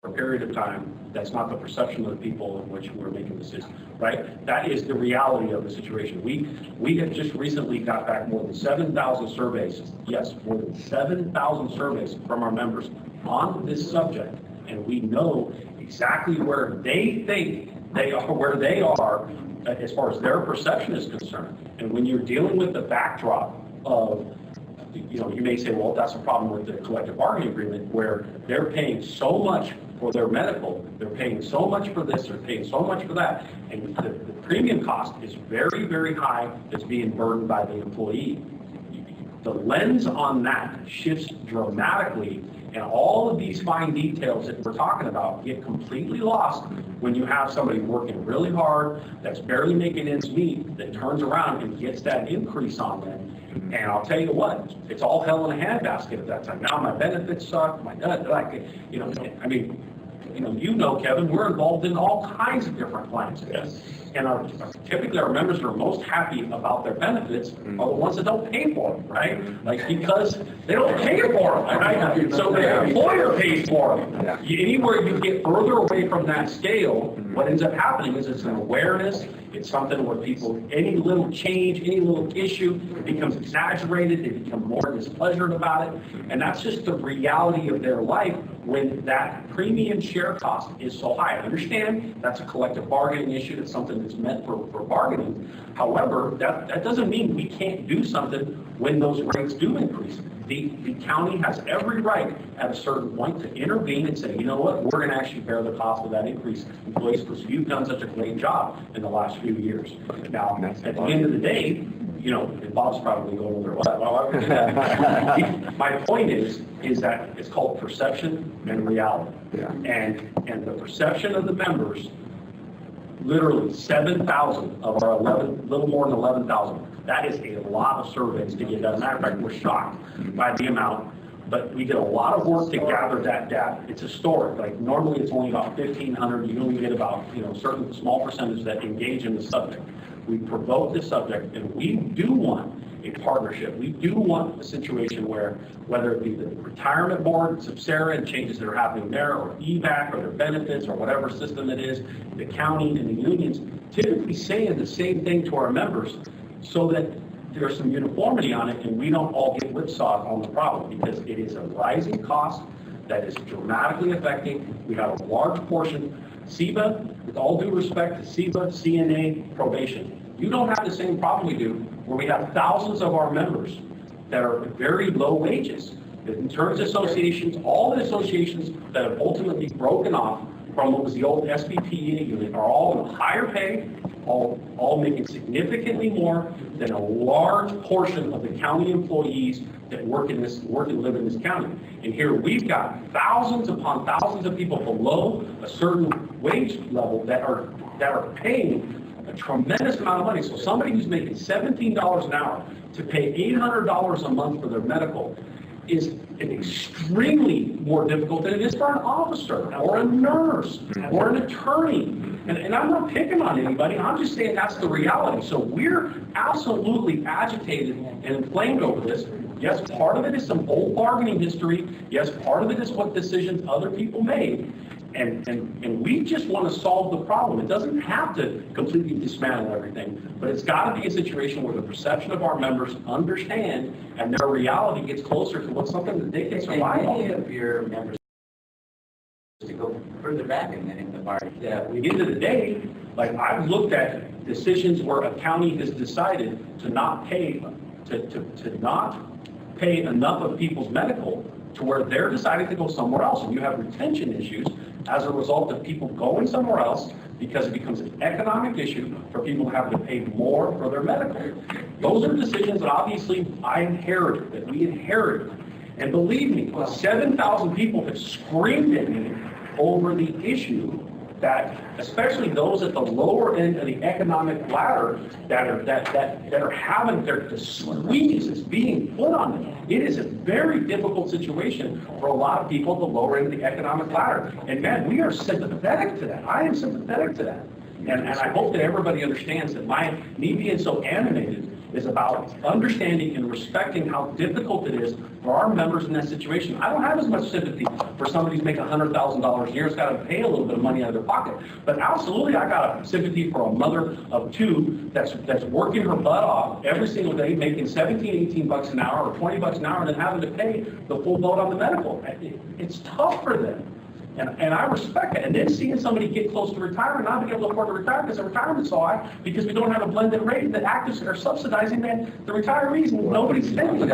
a period of time, that's not the perception of the people in which we're making decisions, right? That is the reality of the situation. We have just recently got back more than 7,000 surveys, yes, more than 7,000 surveys from our members on this subject, and we know exactly where they think they are, as far as their perception is concerned. And when you're dealing with the backdrop of, you may say, well, that's a problem with the collective bargaining agreement, where they're paying so much for their medical, they're paying so much for this, they're paying so much for that, and the premium cost is very, very high. It's being burdened by the employee. The lens on that shifts dramatically, and all of these fine details that we're talking about get completely lost when you have somebody working really hard, that's barely making ends meet, that turns around and gets that increase on them. And I'll tell you what, it's all hell in a handbasket at that time. Now my benefits suck, Kevin, we're involved in all kinds of different plans. Yes. And typically our members are most happy about their benefits are the ones that don't pay for them, right? Like, because they don't pay for them, right? So the employer pays for them. Yeah. Anywhere you get further away from that scale, what ends up happening is it's an awareness. It's something where people, any little change, any little issue becomes exaggerated. They become more displeasured about it. And that's just the reality of their life when that premium share cost is so high. I understand that's a collective bargaining issue. That's something that's meant for bargaining. However, that doesn't mean we can't do something when those rates do increase. The county has every right at a certain point to intervene and say, you know what, we're going to actually bear the cost of that increase in place because you've done such a great job in the last few years. Now, at the end of the day, and Bob's probably going over what? My point is that it's called perception and reality. Yeah. And the perception of the members, literally 7,000 of our 11, little more than 11,000. That is a lot of surveys to get done. As a matter of fact, we're shocked by the amount, but we did a lot of work to gather that data. It's historic. Like normally it's only about 1,500. You only get about certain small percentage that engage in the subject. We promote this subject, and we do want a partnership. We do want a situation where, whether it be the retirement board, Subsera, and changes that are happening there, or EBAC, or their benefits, or whatever system it is, the county and the unions, typically saying the same thing to our members so that there's some uniformity on it and we don't all get whipsawed on the problem, because it is a rising cost that is dramatically affecting. We have a large portion. CEBA, with all due respect to CEBA, CNA, probation, you don't have the same problem we do, where we have thousands of our members that are at very low wages. The insurance associations, all the associations that have ultimately broken off from what was the old SBPE unit are all in higher pay, all making significantly more than a large portion of the county employees that work and live in this county. And here we've got thousands upon thousands of people below a certain wage level that are paying a tremendous amount of money. So somebody who's making $17 an hour to pay $800 a month for their medical is extremely more difficult than it is for an officer or a nurse or an attorney. And I'm not picking on anybody. I'm just saying that's the reality. So we're absolutely agitated and inflamed over this. Yes, part of it is some old bargaining history. Yes, part of it is what decisions other people made. And we just want to solve the problem. It doesn't have to completely dismantle everything, but it's got to be a situation where the perception of our members understand and their reality gets closer to what's something that they can survive on. Many of your members, to go further back in the bargain. Yeah, at the end of the day, like I've looked at decisions where a county has decided to not pay enough of people's medical to where they're deciding to go somewhere else, and you have retention issues as a result of people going somewhere else because it becomes an economic issue for people to have to pay more for their medical. Those are decisions that obviously that we inherited. And believe me, 7,000 people have screamed at me over the issue that, especially those at the lower end of the economic ladder that are having the squeeze is being put on them. It is a very difficult situation for a lot of people at the lower end of the economic ladder. And man, we are sympathetic to that. I am sympathetic to that. And I hope that everybody understands that me being so animated is about understanding and respecting how difficult it is for our members in that situation. I don't have as much sympathy for somebody who's making $100,000 a year, has got to pay a little bit of money out of their pocket. But absolutely, I got sympathy for a mother of two that's working her butt off every single day, making 17, 18 bucks an hour or 20 bucks an hour, and then having to pay the full boat on the medical. It's tough for them. And I respect it. And then seeing somebody get close to retirement, not being able to afford to retire because the retirement's so high, because we don't have a blended rate, the actives are subsidizing the retirees, and nobody's spending it.